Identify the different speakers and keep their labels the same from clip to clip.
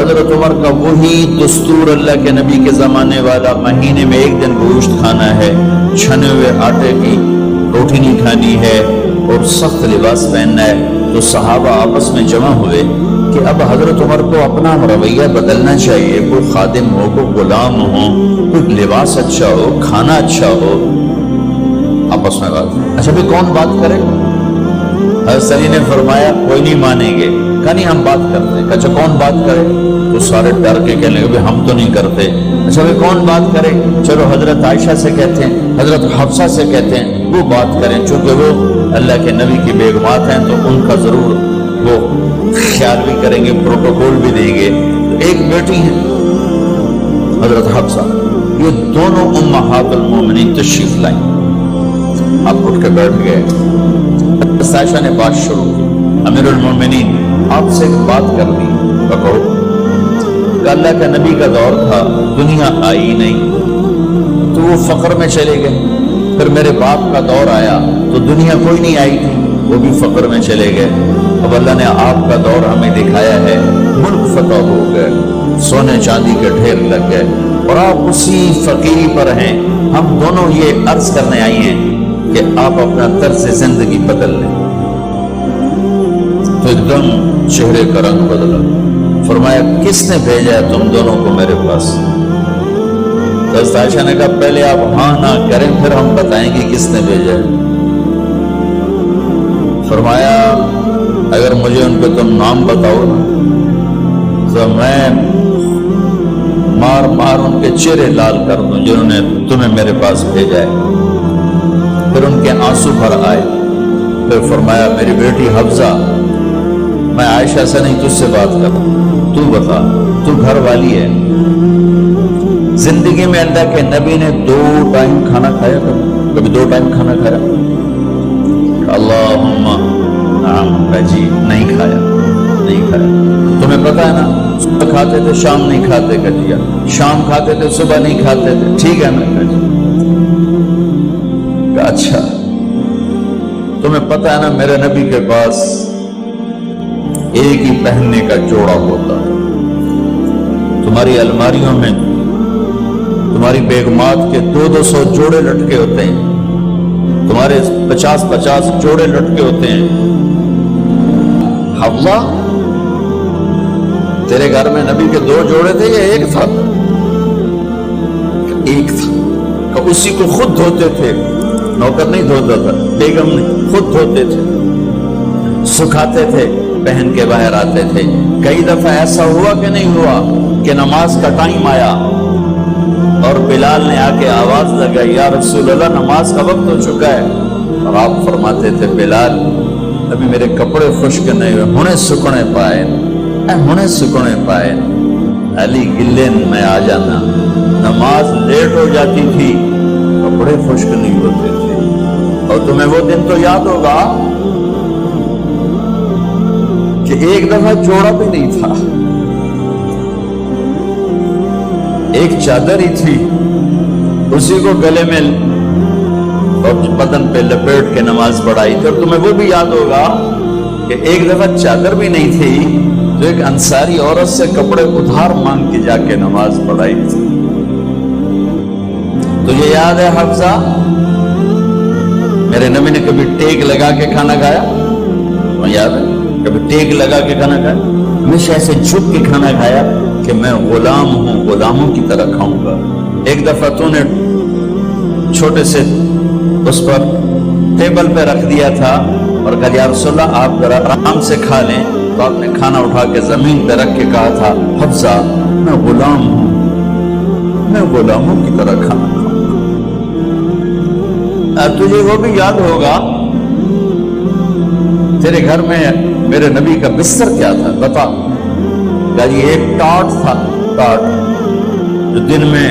Speaker 1: حضرت عمر کا وہی دستور اللہ کے نبی کے زمانے والا، مہینے میں ایک دن گوشت کھانا ہے، چھنے ہوئے آٹے کی روٹی نہیں کھانی ہے اور سخت لباس پہننا ہے۔ تو صحابہ آپس میں جمع ہوئے کہ اب حضرت عمر کو اپنا رویہ بدلنا چاہیے، کوئی خادم ہو، کوئی غلام ہو، کوئی لباس اچھا ہو، کھانا اچھا ہو۔ آپس میں بات، اچھا بھی کون بات کرے؟ حضرت علی نے فرمایا کوئی نہیں مانیں گے، کہا نہیں ہم بات کرتے ہیں۔ اچھا کون بات کرے؟ تو سارے ڈر کے کہنے لگے ہم تو نہیں کرتے۔ اچھا بھی کون بات کرے؟ چلو حضرت عائشہ سے کہتے ہیں، حضرت حفصہ سے کہتے ہیں وہ بات کریں، چونکہ وہ اللہ کے نبی کی بیگمات ہیں تو ان کا ضرور وہ خیال بھی کریں گے، پروٹوکول بھی دیں گے۔ تو ایک بیٹی ہے حضرت حفصہ، یہ دونوں امہات المومنین تشریف لائیں۔ آپ اٹھ کے بیٹھ گئے، حضرت عائشہ نے بات شروع کی، امیر المومنین آپ سے ایک بات کر دی، کہو کہ اللہ کا نبی کا دور تھا، دنیا آئی نہیں تو وہ فقر میں چلے گئے، پھر میرے باپ کا دور آیا تو دنیا کوئی نہیں آئی تھی، وہ بھی فقر میں چلے گئے۔ اب اللہ نے آپ کا دور ہمیں دکھایا ہے، ملک فتح ہو گئے، سونے چاندی کے ڈھیر لگ گئے اور آپ اسی فقیری پر ہیں۔ ہم دونوں یہ عرض کرنے آئی ہیں کہ آپ اپنا طرز زندگی بدل لیں۔ تو ایک دم چہرے کا رنگ بدلا، فرمایا کس نے بھیجا ہے تم دونوں کو میرے پاس؟ حضرت عائشہ نے کہا پہلے آپ ہاں نہ کریں پھر ہم بتائیں گے کس نے بھیجا ہے۔ فرمایا اگر مجھے ان پہ تم نام بتاؤ تو میں مار مار ان کے چہرے لال کر دوں جنہوں نے تمہیں میرے پاس بھیجا ہے۔ پھر ان کے آنسو بھر آئے، پھر فرمایا میری بیٹی حفصہ میں عائشہ سے نہیں تجھ سے بات کر، تو بتا، تو گھر والی ہے، زندگی میں اللہ کے نبی نے 2 ٹائم کھانا کھایا، کبھی 2 ٹائم کھانا کھایا؟ اللہم نعم، جی نہیں کھایا، نہیں کھایا۔ تمہیں پتا ہے نا صبح کھاتے تھے شام نہیں کھاتے، کہا شام کھاتے تھے صبح نہیں کھاتے تھے، ٹھیک ہے نا؟ کہا اچھا تمہیں پتا ہے نا میرے نبی کے پاس ایک ہی پہننے کا جوڑا ہوتا، تمہاری الماریوں میں تمہاری بیگمات کے 200 جوڑے لٹکے ہوتے ہیں، تمہارے 50 جوڑے لٹکے ہوتے ہیں۔ حفصہ تیرے گھر میں نبی کے 2 جوڑے تھے یا ایک تھا؟ ایک تھا، کہ اسی کو خود دھوتے تھے، نوکر نہیں دھوتا تھا، بیگم نہیں، خود دھوتے تھے، سکھاتے تھے، پہن کے باہر آتے تھے۔ کئی دفعہ ایسا ہوا کہ نہیں ہوا کہ نماز کا ٹائم آیا اور بلال نے آ کے آواز لگائی یا رسول اللہ نماز کا وقت ہو چکا ہے، اور آپ فرماتے تھے بلال ابھی میرے کپڑے خشک نہیں ہوئے، ہونے سکنے پائے، ہونے سکنے پائے، علی گلے میں آ جانا، نماز لیٹ ہو جاتی تھی، کپڑے خشک نہیں ہوتے تھے۔ اور تمہیں وہ دن تو یاد ہوگا کہ ایک دفعہ جوڑا بھی نہیں تھا، ایک چادر ہی تھی، اسی کو گلے میں اور بدن پہ لپیٹ کے نماز پڑھائی تھی۔ اور تمہیں وہ بھی یاد ہوگا کہ ایک دفعہ چادر بھی نہیں تھی تو ایک انصاری عورت سے کپڑے ادھار مانگ کے جا کے نماز پڑھائی تھی۔ تجھے یاد ہے حفصہ میرے نبی نے کبھی ٹیک لگا کے کھانا کھایا؟ تمہیں یاد ہے کبھی ٹیک لگا کے کھانا کھایا؟ ہمیشہ ایسے جھک کے کھانا کھایا کہ میں غلام ہوں، غلاموں کی طرح کھاؤں گا۔ ایک دفعہ تو نے چھوٹے سے اس پر ٹیبل پہ رکھ دیا تھا اور کہا یا رسول اللہ آپ ذرا آرام سے کھا لیں، تو آپ نے کھانا اٹھا کے زمین پہ رکھ کے کہا تھا حفصہ میں غلام ہوں، میں غلاموں کی طرح کھانا کھاؤں گا۔ تجھے وہ بھی یاد ہوگا تیرے گھر میں میرے نبی کا بستر کیا تھا بتا؟ کہا جی ایک ٹاٹ تھا، ٹاٹ جو دن میں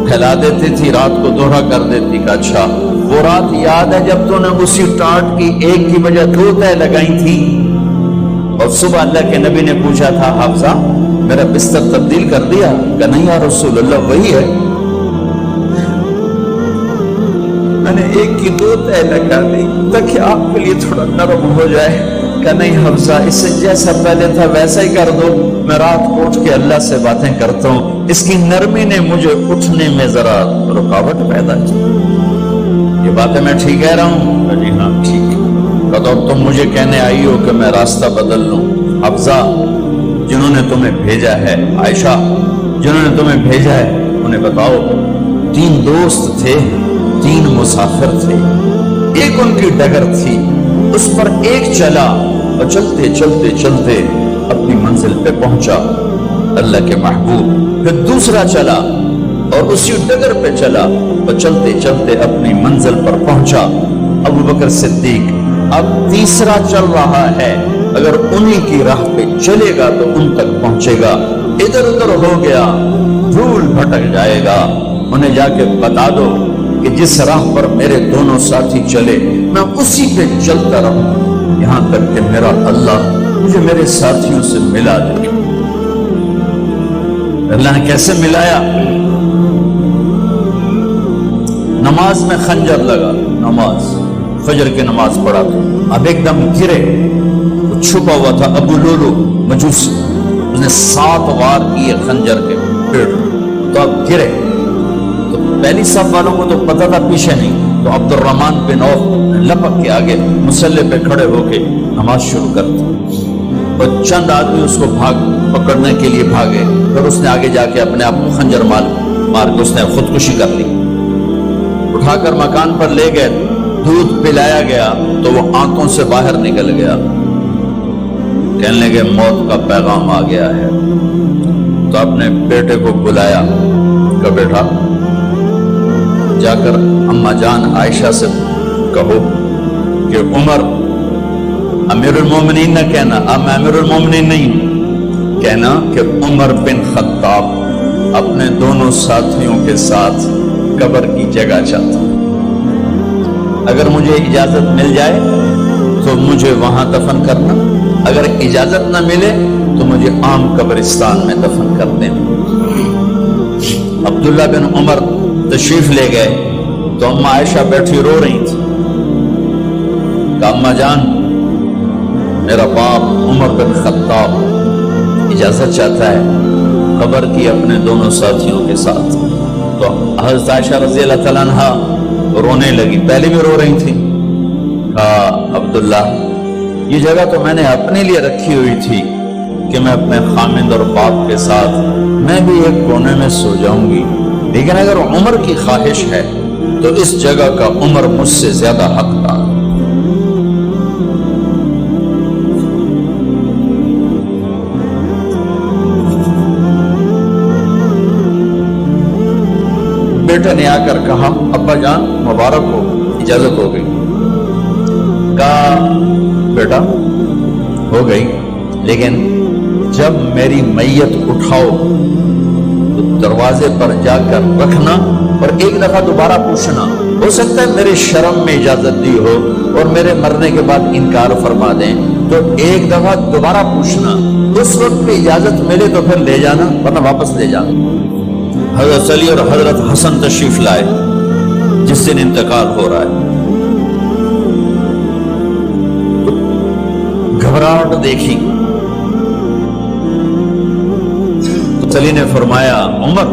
Speaker 1: پھیلا دیتی تھی رات کو دوہرا کر دیتی۔ کا اچھا وہ رات یاد ہے جب تو نے اسی ٹاٹ کی ایک کی بجائے 2 تہہ لگائی تھی اور صبح اللہ کے نبی نے پوچھا تھا حفصہ میرا بستر تبدیل کر دیا؟ کہ نہیں یا رسول اللہ وہی ہے، میں نے ایک کی 2 تہہ لگا دی تاکہ آپ کے لیے تھوڑا نرم ہو جائے، کہا نہیں حفصہ، اس سے جیسا پہلے تھا ویسا ہی کر دو، میں رات کو اٹھ کے اللہ سے باتیں کرتا ہوں، اس کی نرمی نے مجھے اٹھنے میں ذرا رکاوٹ پیدا کی۔ یہ باتیں میں ٹھیک کہہ رہا ہوں؟ جی ہاں ٹھیک ہے۔ کہا تم مجھے کہنے آئی ہو کہ میں راستہ بدل لوں؟ حفصہ جنہوں نے تمہیں بھیجا ہے، عائشہ جنہوں نے تمہیں بھیجا ہے، انہیں بتاؤ 3 دوست تھے، 3 مسافر تھے، ایک ان کی ڈگر تھی، اس پر ایک چلا اور چلتے چلتے چلتے اپنی منزل پہ پہنچا اللہ کے محبوب، پھر دوسرا چلا اور اسی ڈگر پہ چلا اور چلتے چلتے اپنی منزل پر پہنچا ابو بکر صدیق۔ اب تیسرا چل رہا ہے، اگر انہی کی راہ پہ چلے گا تو ان تک پہنچے گا، ادھر ادھر ہو گیا دھول بھٹک جائے گا۔ انہیں جا کے بتا دو کہ جس راہ پر میرے دونوں ساتھی چلے میں اسی پہ چلتا رہوں یہاں تک کہ میرا اللہ مجھے میرے ساتھیوں سے ملا دے۔ اللہ نے کیسے ملایا؟ نماز میں خنجر لگا، نماز فجر کی نماز پڑھا تھا، اب ایک دم گرے، وہ چھپا ہوا تھا ابو لولو مجوسی، اس نے 7 وار کیے خنجر کے پیڑ، تو اب گرے تو پہلی صف والوں کو تو پتہ تھا پیچھے نہیں، تو عبد الرحمن بن عوف لپک کے آگے مصلی پہ کھڑے ہو کے نماز شروع کر دی، اور چند آدمی اس کو پکڑنے کے لیے بھاگے، پھر اس نے آگے جا کے اپنے آپ کو خنجر مار کے اس نے خودکشی کر لی۔ اٹھا کر مکان پر لے گئے، دودھ پلایا گیا تو وہ آنکھوں سے باہر نکل گیا، کہنے لگے موت کا پیغام آ گیا ہے۔ تو اپنے بیٹے کو بلایا کہ بیٹا جا کر اماں جان عائشہ سے کہو کہ عمر امیر المومنین نہ کہنا، اب میں امیر المومنین نہیں ہوں، کہنا کہ عمر بن خطاب اپنے دونوں ساتھیوں کے ساتھ قبر کی جگہ چاہتا ہوں، اگر مجھے اجازت مل جائے تو مجھے وہاں دفن کرنا، اگر اجازت نہ ملے تو مجھے عام قبرستان میں دفن کر دینا۔ عبداللہ بن عمر تشریف لے گئے تو اماں عائشہ بیٹھی رو رہی تھی، کہ اماں جان میرا باپ عمر بن خطاب اجازت چاہتا ہے قبر کی اپنے دونوں ساتھیوں کے ساتھ۔ تو حضرت عائشہ رضی اللہ تعالیٰ عنہ رونے لگی، پہلے بھی رو رہی تھی، کہا عبداللہ یہ جگہ تو میں نے اپنے لیے رکھی ہوئی تھی کہ میں اپنے خامند اور باپ کے ساتھ میں بھی ایک کونے میں سو جاؤں گی، لیکن اگر عمر کی خواہش ہے تو اس جگہ کا عمر مجھ سے زیادہ حقدار۔ بیٹے نے آ کر کہا ابا جان مبارک ہو، اجازت ہو گئی۔ کہا بیٹا ہو گئی، لیکن جب میری میت اٹھاؤ تو دروازے پر جا کر رکھنا اور ایک دفعہ دوبارہ پوچھنا، ہو سکتا ہے میرے شرم میں اجازت دی ہو اور میرے مرنے کے بعد انکار فرما دیں، تو ایک دفعہ دوبارہ پوچھنا، اس وقت بھی اجازت ملے تو پھر لے جانا ورنہ واپس لے جانا۔ حضرت علی اور حضرت حسن تشریف لائے جس دن انتقال ہو رہا ہے، گھبراہٹ دیکھی تو علی نے فرمایا عمر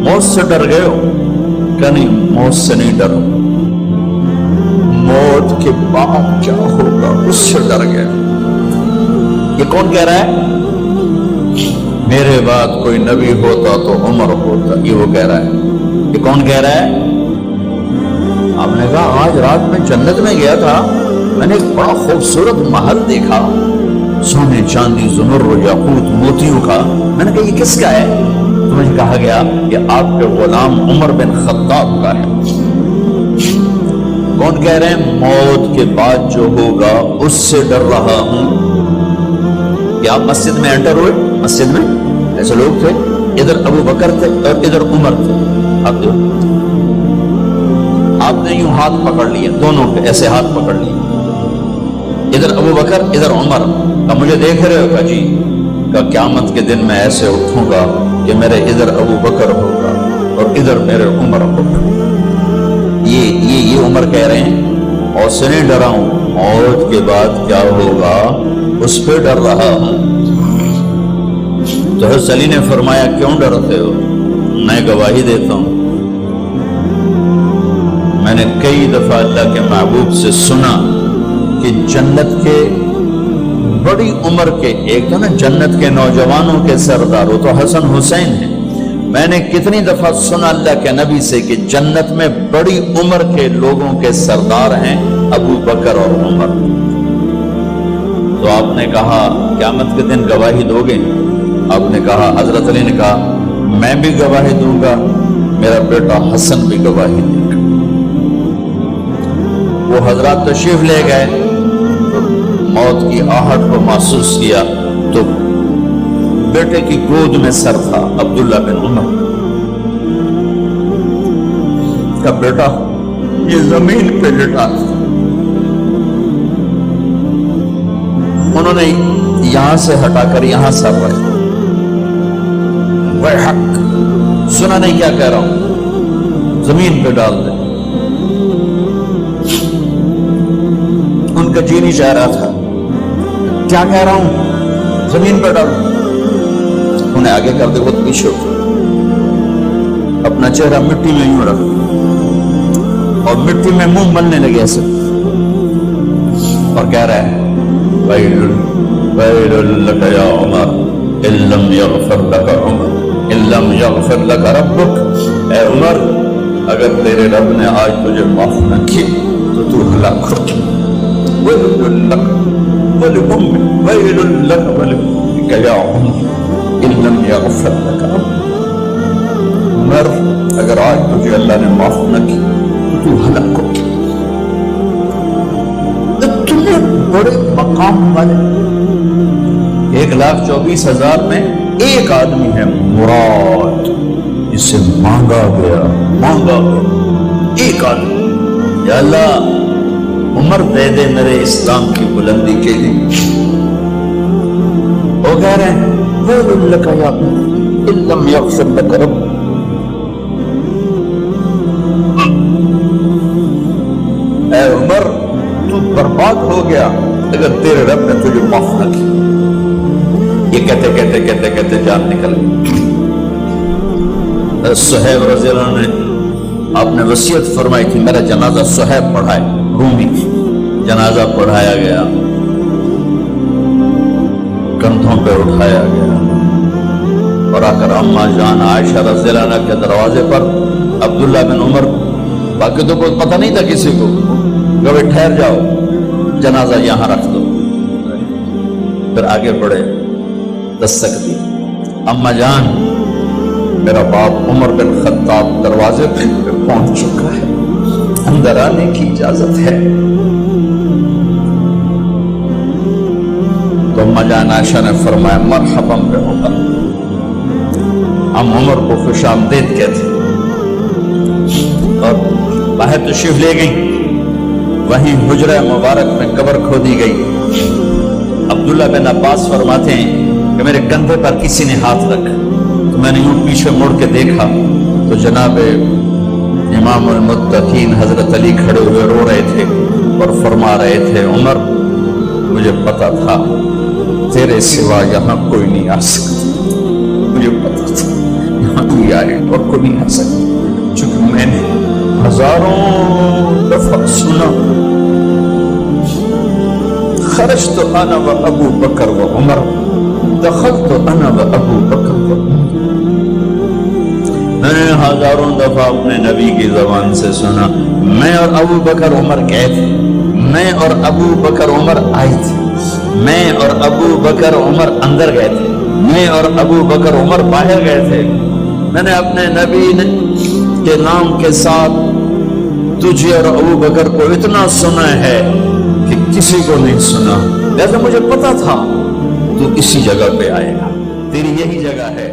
Speaker 1: موت سے ڈر گئے ہو؟ کہ نہیں موت سے نہیں ڈر، موت کے بعد کیا ہوگا اس سے ڈر گئے۔ یہ کون کہہ رہا ہے؟ میرے بعد کوئی نبی ہوتا تو عمر ہوتا، یہ وہ کہہ رہا ہے۔ یہ کون کہہ رہا ہے؟ آپ نے کہا آج رات میں جنت میں گیا تھا، میں نے ایک بڑا خوبصورت محل دیکھا، سونے چاندی زمر و یاقوت موتیوں کا، میں نے کہا یہ کس کا ہے؟ تو مجھے کہا گیا کہ آپ کے غلام عمر بن خطاب کا ہے۔ کون کہہ رہے ہیں؟ موت کے بعد جو ہوگا اس سے ڈر رہا ہوں۔ کہ آپ مسجد میں انٹر ہوئے، مسجد میں ایسے لوگ تھے، ادھر ابو بکر تھے اور ادھر عمر تھے، آپ نے یوں ہاتھ پکڑ لیا، دونوں پہ ایسے ہاتھ پکڑ لیے، ادھر ابو بکر ادھر عمر، کہ مجھے دیکھ رہے ہو؟ کہ جی۔ کہ قیامت کے دن میں ایسے اٹھوں گا کہ میرے ادھر ابو بکر ہوگا اور ادھر میرے عمر ہوگا۔ یہ عمر کہہ رہے ہیں موت سے نہیں ڈرا ہوں، موت کے بعد کیا ہوگا اس پہ ڈر رہا ہوں۔ تو حضرت علی نے فرمایا کیوں ڈرتے ہو؟ میں گواہی دیتا ہوں، میں نے کئی دفعہ اللہ کے محبوب سے سنا کہ جنت کے بڑی عمر کے، ایک تو نا جنت کے نوجوانوں کے سردار، وہ تو حسن حسین ہیں، میں نے کتنی دفعہ سنا اللہ کے نبی سے کہ جنت میں بڑی عمر کے لوگوں کے سردار ہیں ابو بکر اور عمر۔ تو آپ نے کہا قیامت کے دن گواہی دو گے؟ آپ نے کہا، حضرت علی نے کہا میں بھی گواہی دوں گا، میرا بیٹا حسن بھی گواہی دے گا۔ وہ حضرات تشریف لے گئے، موت کی آہٹ کو محسوس کیا تو بیٹے کی گود میں سر تھا عبداللہ بن عمر کا بیٹا، یہ زمین پہ لٹا تھا۔ انہوں نے یہاں سے ہٹا کر یہاں سر رکھا، وہ حق سنا نہیں کیا کہہ رہا ہوں، زمین پہ ڈال دے۔ ان کا جی نہیں چاہ رہا تھا، کیا کہہ رہا ہوں، زمین پہ ڈال دے۔ انہیں آگے کر دے، خود پیچھے اٹھا، اپنا چہرہ مٹی میں یوں رکھ اور مٹی میں منہ ملنے لگے ایسے، اور کہہ رہا ہے ویل لک یا عمر ان لم یغفر لک عمر ان لم یغفر لک ربک، اے عمر اگر تیرے رب نے آج تجھے معاف نہ کی تو تو ہلاک ہو۔ ویل لک ولأمک ویل لک ولأمک یا عمر ان لم یغفر لک ربک، عمر اگر آج تجھے اللہ نے معاف نہ کی تو تو ہلاک ہو۔ اتنے بڑے مقام والے 1,24,000 میں ایک آدمی ہے مراد، اسے مانگا گیا ایک آدمی، یا اللہ عمر دے دے میرے اسلام کی بلندی کے لیے۔ وہ کہہ رہے ہیں ویل لک یا عمر ان لم یغفر لک ربک، اے عمر تو برباد ہو گیا اگر تیرے رب نے تجھے معاف نہ کی۔ یہ کہتے جان نکل گئی۔ صہیب رضی اللہ عنہ نے آپ نے وصیت فرمائی تھی میرا جنازہ صہیب پڑھائے، رومی جنازہ پڑھایا گیا، کندھوں پہ اٹھایا گیا اور آ کر اماں جان عائشہ رضی اللہ عنہ کے دروازے پر عبداللہ بن عمر، باقی تو کوئی پتہ نہیں تھا کسی کو، کہ ٹھہر جاؤ جنازہ یہاں رکھ دو۔ پھر آگے بڑھے، دستک دی، اماں جان میرا باپ عمر بن خطاب دروازے پہ پہنچ چکا ہے، اندر آنے کی اجازت ہے۔ تو اماں جان عائشہ نے فرمایا مرحبا بعمر، ہم عمر کو خوش آمدید کہتے اور باہر تشریف لے گئی۔ وہیں حجرہ مبارک میں قبر کھودی گئی۔ عبداللہ بن عباس فرماتے ہیں کہ میرے کندھے پر کسی نے ہاتھ رکھا تو میں نے یوں پیچھے مڑ کے دیکھا تو جناب امام المتقین حضرت علی کھڑے ہوئے رو رہے تھے اور فرما رہے تھے عمر مجھے پتا تھا تیرے سوا یہاں کوئی نہیں آ سکتا، مجھے پتا تھا یہاں کوئی آئے اور کوئی نہیں آ سکتا، چونکہ میں نے ہزاروں دفعہ سنا خرجت انا و ابو بکر و عمر دخلت انا و ابو بکر و عمر، میں نے ہزاروں دفعہ اپنے نبی کی زبان سے سنا میں اور ابو بکر عمر گئے تھے، میں اور ابو بکر عمر آئے تھے، میں اور ابو بکر عمر اندر گئے تھے، میں اور ابو بکر عمر باہر گئے تھے۔ میں نے اپنے نبی کے نام کے ساتھ تجھے اور ابو بکر کو اتنا سنا ہے کہ کسی کو نہیں سنا، لہذا مجھے پتا تھا تو اسی جگہ پہ آئے گا، تیری یہی جگہ ہے۔